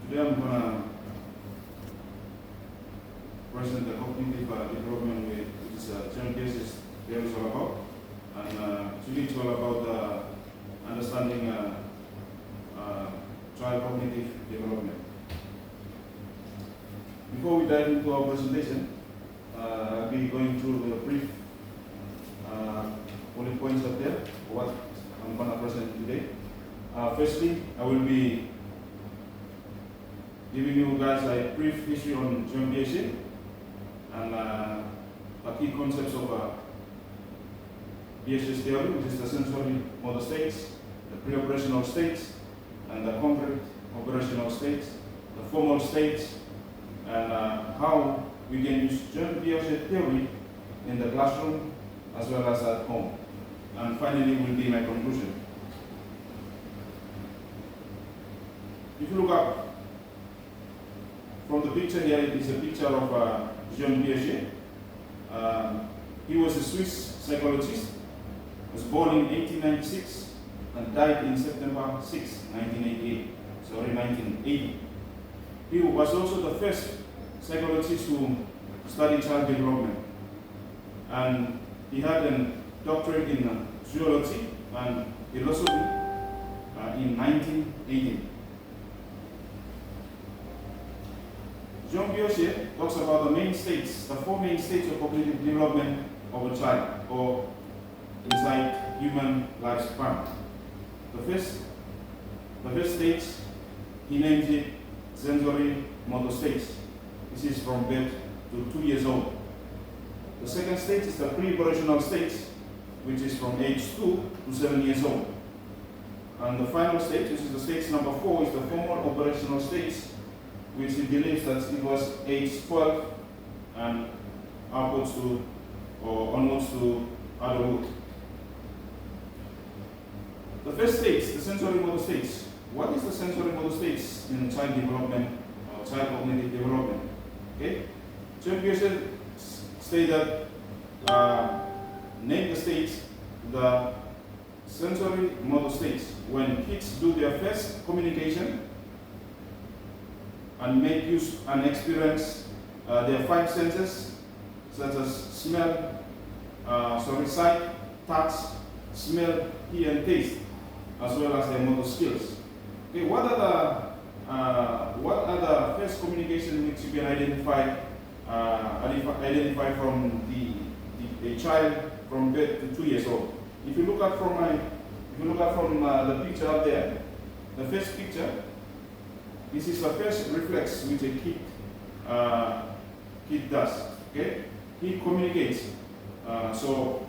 Today I'm going to present the cognitive development way, which is John Pierce's theory is all about. And today it's all about understanding child cognitive development. Before we dive into our presentation, I'll be going through the brief bullet points up there, what I'm going to present today. Firstly, I will be giving you guys a brief history on John Pierce and the key concepts of Pierce's theory, which is the sensory motor states, the pre-operational states, and the concrete operational states, the formal states, and how we can use John Pierce's theory in the classroom as well as at home. And finally will be my conclusion. If you look up from the picture here, it is a picture of Jean Piaget. He was a Swiss psychologist, was born in 1896 and died in September 6, 1980. He was also the first psychologist to study child development. And he had a doctorate in zoology and philosophy in 1980. Jean Piaget talks about the main states, the four main states of cognitive development of a child or inside human lifespan. The first stage, he names it sensory motor states. This is from birth to 2 years old. The second stage is the pre-operational stage, which is from age 2 to 7 years old. And the final stage, which is the stage number 4, is the formal operational stage, which he believes that it was age 12 and upwards to or onwards to adulthood. The first stage, the sensory motor stage. What is the sensory motor stage in child development or child cognitive development? Okay, John Piaget stated name the stage the sensory motor stage when kids do their first communication and make use and experience their five senses, such as smell, sight, touch, smell, hear, and taste, as well as their motor skills. Okay, what are the first communication which you can identify from the child from birth to 2 years old? If you look at from the picture up there, the first picture. This is the first reflex which a kid does. Okay, he communicates. So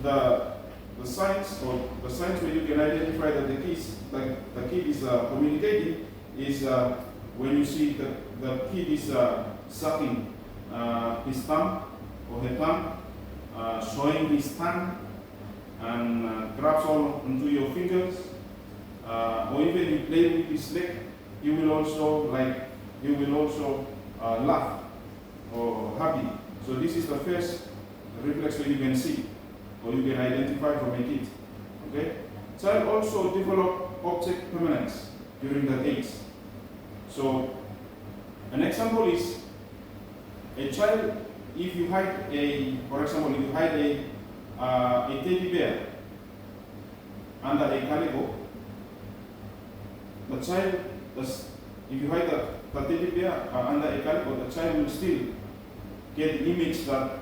the signs where you can identify that the kid is communicating is when you see the kid is sucking his thumb or her thumb, showing his tongue, and grabs all onto your fingers. Or even you play with his leg, you will also laugh or happy. So this is the first reflex that you can see or you can identify from a kid. Okay? Child also develop object permanence during that age. So an example is a child, if you hide a teddy bear under a calico, the child, if you hide the teddy bear under a calico, the child will still get the image that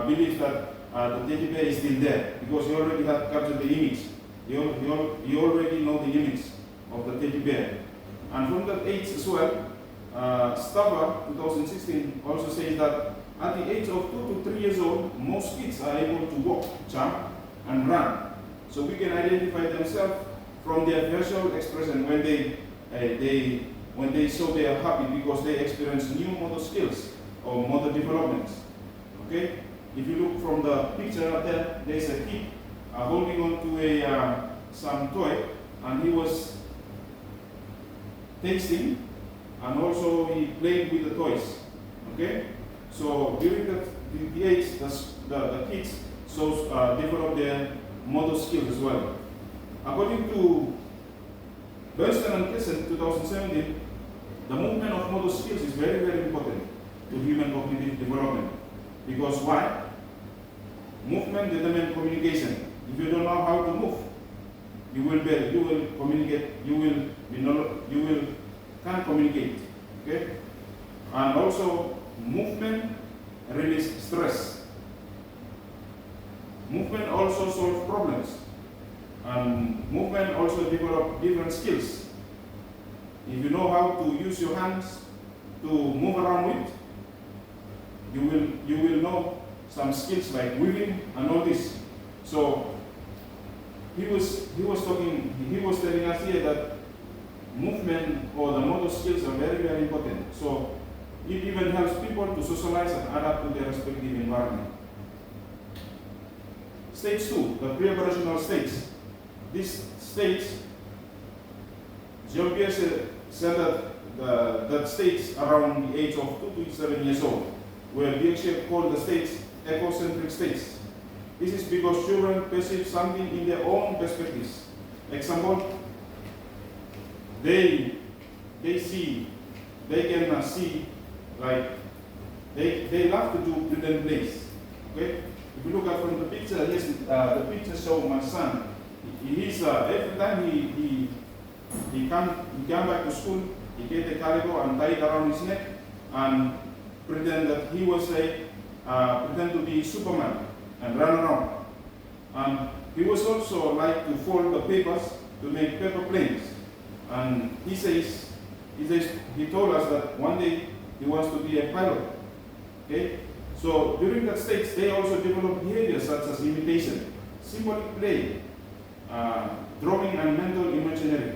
believes that the teddy bear is still there because he already had captured the image. He already know the image of the teddy bear. And from that age as well, Stava 2016 also says that at the age of 2 to 3 years old, most kids are able to walk, jump, and run. So we can identify themselves from their facial expression when they show they are happy because they experience new motor skills or motor developments. Okay, if you look from the picture up there, there is a kid holding on to some toy, and he was tasting, and also he played with the toys. Okay, so during the age, the kids develop their motor skills as well. According to Bernstein and Kessen, 2017, the movement of motor skills is very, very important to human cognitive development. Because why? Movement determines communication. If you don't know how to move, you will communicate, can't communicate. Okay? And also, movement release stress. Movement also solves problems. And movement also develop different skills. If you know how to use your hands to move around with, you will know some skills like weaving and all this. So he was telling us here that movement or the motor skills are very, very important. So it even helps people to socialize and adapt to their respective environment. Stage 2, the pre-operational stage. This stage, Jean-Pierre said that that stage around the age of 2 to 7 years old, where Bierschel called the stage ecocentric stage. This is because children perceive something in their own perspectives. Example, they can see, like, they love to do pretend plays. Okay? If you look at from the picture, yes, the picture shows my son. He's every time he come back to school, he get a calico and tie it around his neck and pretend that he was pretend to be Superman and run around. And he was also like to fold the papers to make paper planes. And he told us that one day he wants to be a pilot. Okay? So during that stage, they also develop behaviors such as imitation, symbolic play, drawing and mental imagery.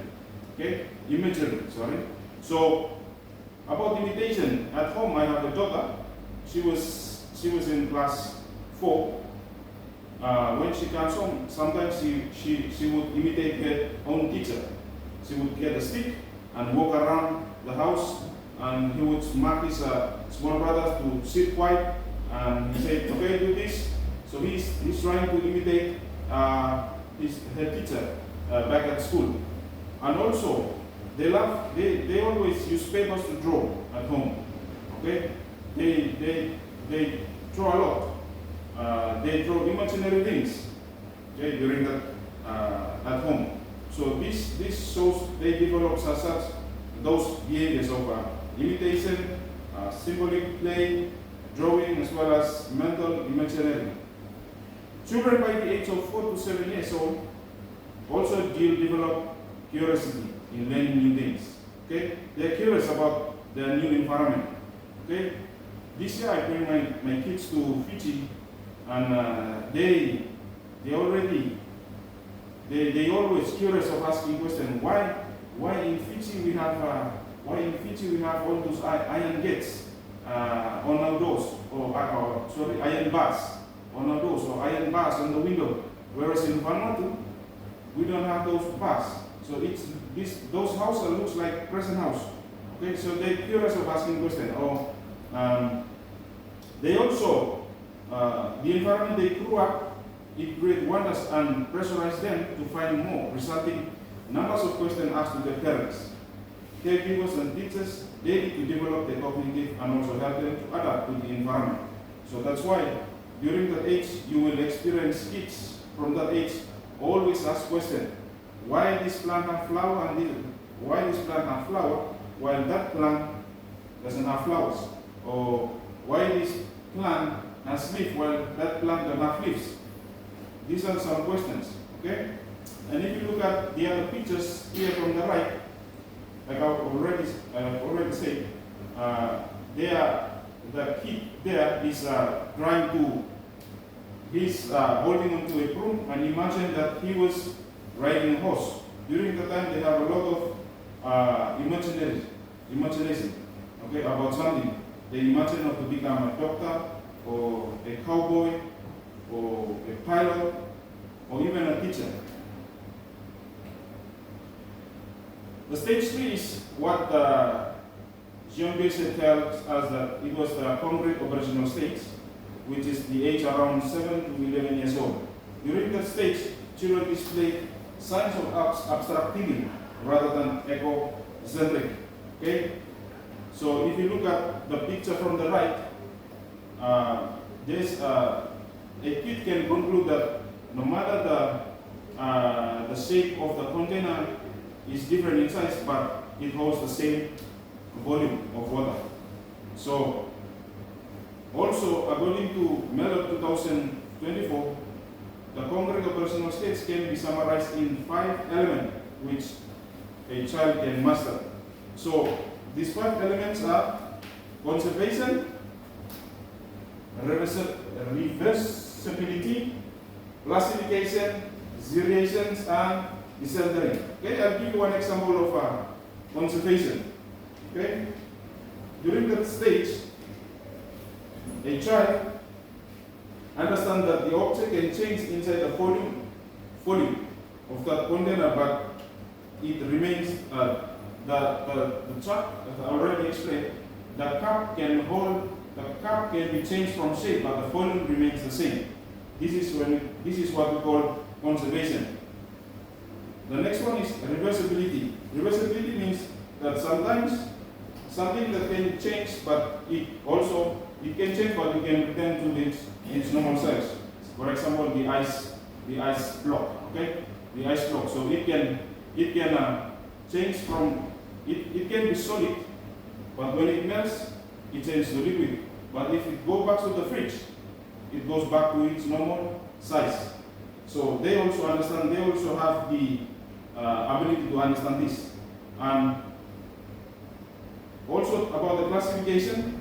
Okay? Imagery, sorry. So about imitation, at home I have a daughter. She was in class 4. When she comes home, sometimes she would imitate her own teacher. She would get a stick and walk around the house, and he would mark his small brothers to sit quiet, and he said, okay, do this. So he's trying to imitate her teacher back at school. And also, they always use papers to draw at home. Okay? They draw a lot. They draw imaginary things, okay, during that at home. So this shows they develop such those behaviors of imitation, symbolic play, drawing, as well as mental imaginary. Children by the age of 4 to 7 years old also develop curiosity in learning new things. Okay, they're curious about their new environment. Okay, this year I bring my kids to Fiji, and they always curious of asking questions. Why in Fiji we have all those iron gates on our doors, or iron bars on our doors, or iron bars on the window, whereas in Vanuatu we don't have those bars. So those houses looks like present house. Okay, so they're curious of asking questions. Or they also the environment they grew up, it creates wonders and pressurize them to find more, resulting numbers of questions asked to their parents. Caregivers and teachers, they need to develop their cognitive and also help them to adapt to the environment. So that's why during that age you will experience kids from that age always ask questions. Why this plant have flower and why this plant have flower while that plant doesn't have flowers? Or why this plant has leaf while that plant doesn't have leaves? These are some questions, okay? And if you look at the other pictures here from the right, like I've already said, the kid there is trying to, he's holding onto a broom, and imagine that he was riding a horse. During the time they have a lot of imagination, okay, about something. They imagine of to become a doctor, or a cowboy, or a pilot, or even a teacher. The stage 3 is what Jean-Pierre tells us that it was the concrete operational stage, which is the age around 7 to 11 years old. During that stage, children display signs of abstract thinking, rather than egocentric. Okay? So if you look at the picture from the right, a kid can conclude that no matter the shape of the container is different in size, but it holds the same volume of water. So also, according to Mellor 2024, the congregate personal states can be summarized in 5 elements which a child can master. So these 5 elements are conservation, reversibility, classification, seriations, and decentering. Okay, I'll give you one example of conservation. Okay, during that stage, a child understands that the object can change inside the volume of that container, but it remains the chuck, as I already explained. The cup can be changed from shape, but the volume remains the same. This is what we call conservation. The next one is reversibility. Reversibility means that sometimes something that can change, but it can change, but it can return to its normal size. For example, the ice block. Okay, the ice block. So it can change from it can be solid, but when it melts, it changes to liquid. But if it goes back to the fridge, it goes back to its normal size. So they also understand. They also have the ability to understand this. And also about the classification,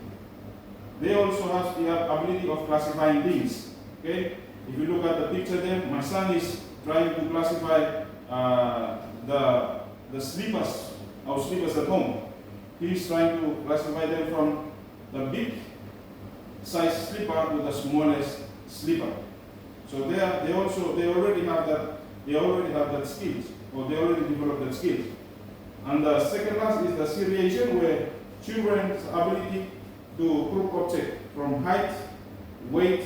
they also have the ability of classifying things. Okay, if you look at the picture there, my son is trying to classify the slippers, our slippers at home. He is trying to classify them from the big size slipper to the smallest slipper. So they already have that skills, or they already developed that skills. And the second last is the seriation, where children's ability to group object from height, weight,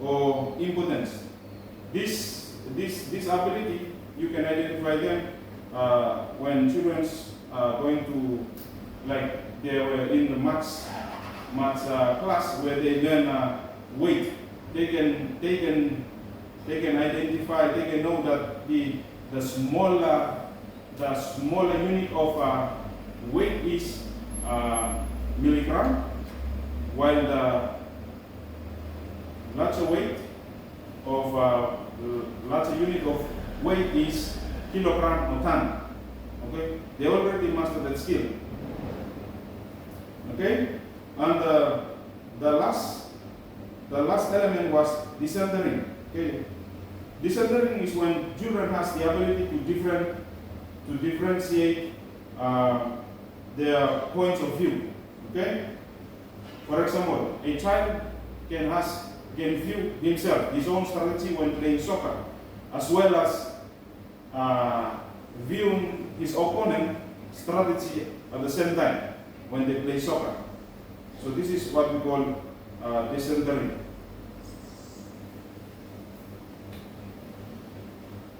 or impotence. This ability, you can identify them when children are going to, like they were in the maths class where they learn weight. They can identify. They can know that the smaller unit of weight is milligram, while the larger unit of weight is kilogram or ton. Okay, they already mastered that skill. Okay, and the last element was decentering. Okay, decentering is when children has the ability to differentiate their points of view. Okay, for example, a child can view himself, his own strategy when playing soccer, as well as viewing his opponent strategy at the same time when they play soccer. So this is what we call decentering.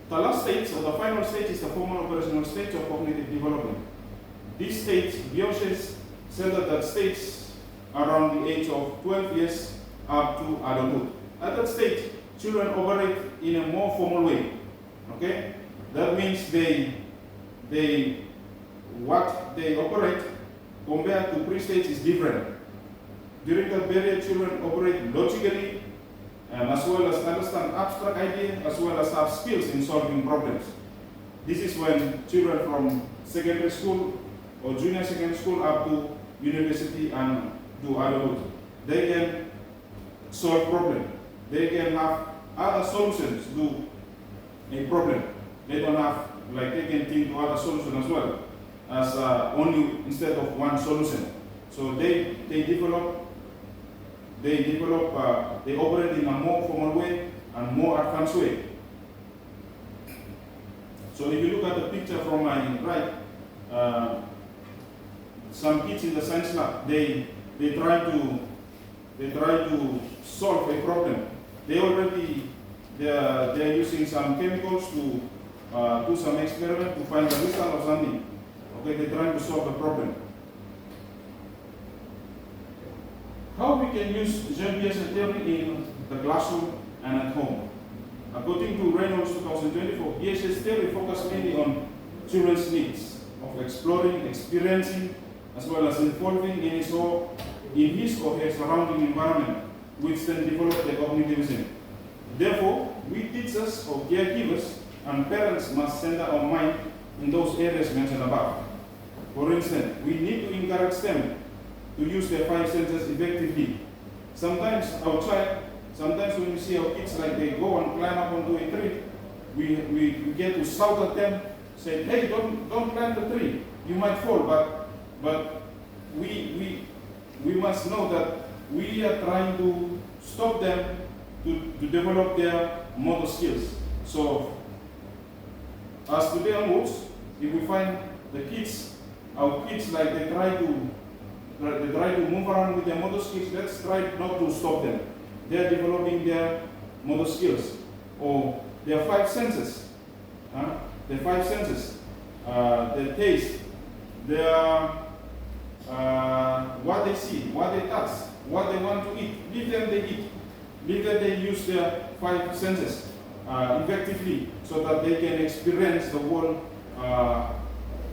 The last stage, or the final stage, is the formal operational stage of cognitive development. This stage, Bioshes said that stage around the age of 12 years up to adulthood. At that stage, children operate in a more formal way. Okay, that means what they operate compared to pre-stage is different. During that period, children operate logically, and as well as understand abstract ideas, as well as have skills in solving problems. This is when children from secondary school or junior secondary school up to university and to adulthood, they can solve problems. They can have other solutions to a problem. They don't have, like, they can think to other solutions as well as only instead of one solution. So they operate in a more formal way and more advanced way. So if you look at the picture from my right, some kids in the science lab, they try to solve a problem. They're using some chemicals do some experiment to find the result of something. Okay, they're trying to solve the problem. How we can use Japhetson theory in the classroom and at home? According to Reynolds 2024, ESS theory focuses mainly on children's needs of exploring, experiencing, as well as involving in his or her surrounding environment, which then develop their cognitivism. Therefore, we teachers or caregivers and parents must center our mind in those areas mentioned above. For instance, we need to encourage them to use their 5 senses effectively. Sometimes when we see our kids like they go and climb up onto a tree, we get to shout at them, say, hey, don't climb the tree, you might fall, but we must know that we are trying to stop them to develop their motor skills. So, as today onwards, if we find our kids like they try to move around with their motor skills, let's try not to stop them. They're developing their motor skills or their 5 senses. Their 5 senses, their taste, their what they see, what they touch, what they want to eat. Leave them they eat. Leave them they use their 5 senses effectively so that they can experience the world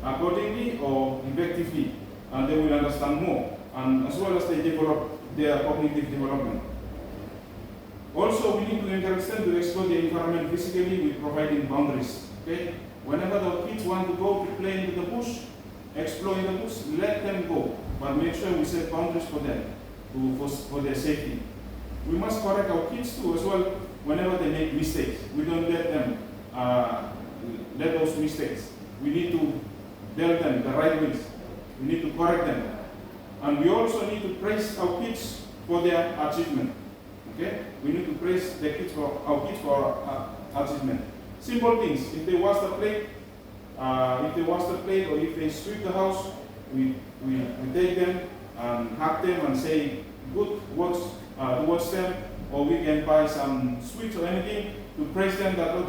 accordingly or effectively, and they will understand more, and as well as they develop their cognitive development. Also, we need to encourage them to explore the environment physically with providing boundaries. Okay? Whenever the kids want to go to play into the bush, explore in the bush, let them go, but make sure we set boundaries for them for their safety. We must correct our kids too as well whenever they make mistakes. We don't let them let those mistakes. We need to tell them the right ways. We need to correct them. And we also need to praise our kids for their achievement. Okay? We need to praise our kids for our achievement. Simple things. If they wash the plate, or if they sweep the house, we take them and hug them and say good words towards them, or we can buy some sweets or anything to praise them, that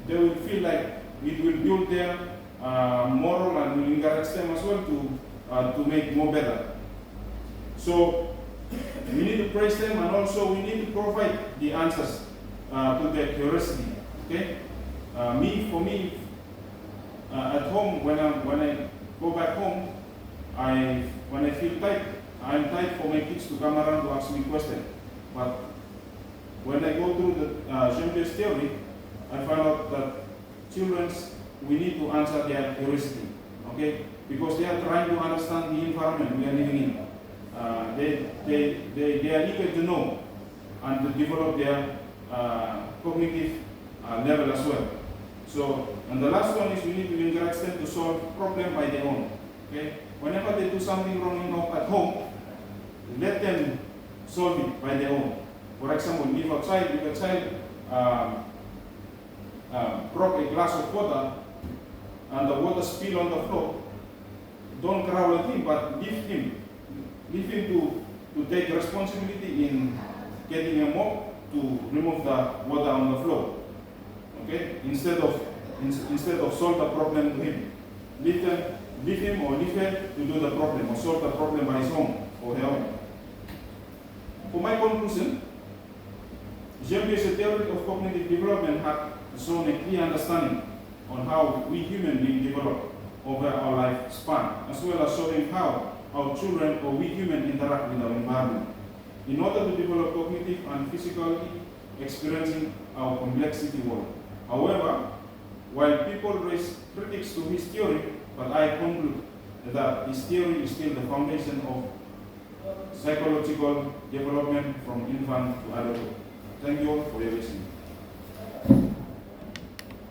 they will feel like it will build their moral and will encourage them as well to make more better. So we need to praise them, and also we need to provide the answers to their curiosity. Okay? For me, at home, when I go back home, when I feel tight, I'm tight for my kids to come around to ask me questions. But when I go through the Japhetson theory, I find out that we need to answer their curiosity, okay? Because they are trying to understand the environment we are living in. They are eager to know and to develop their cognitive level as well. So, and the last one is we need to encourage them to solve problem by their own. Okay? Whenever they do something wrong at home, let them solve it by their own. For example, if a child broke a glass of water and the water spilled on the floor, don't growl at him, but leave him to take responsibility in getting a mop to remove the water on the floor. Okay? Instead of solve the problem to him, leave him or leave her to do the problem or solve the problem by his own or her own. For my conclusion, Japhetson theory of cognitive development has shown a clear understanding on how we human beings develop over our lifespan, as well as showing how our children or we human interact with our environment. In order to develop cognitive and physically experiencing our complexity world. However, while people raise critics to his theory, but I conclude that his theory is still the foundation of psychological development from infant to adulthood. Thank you all for your listening.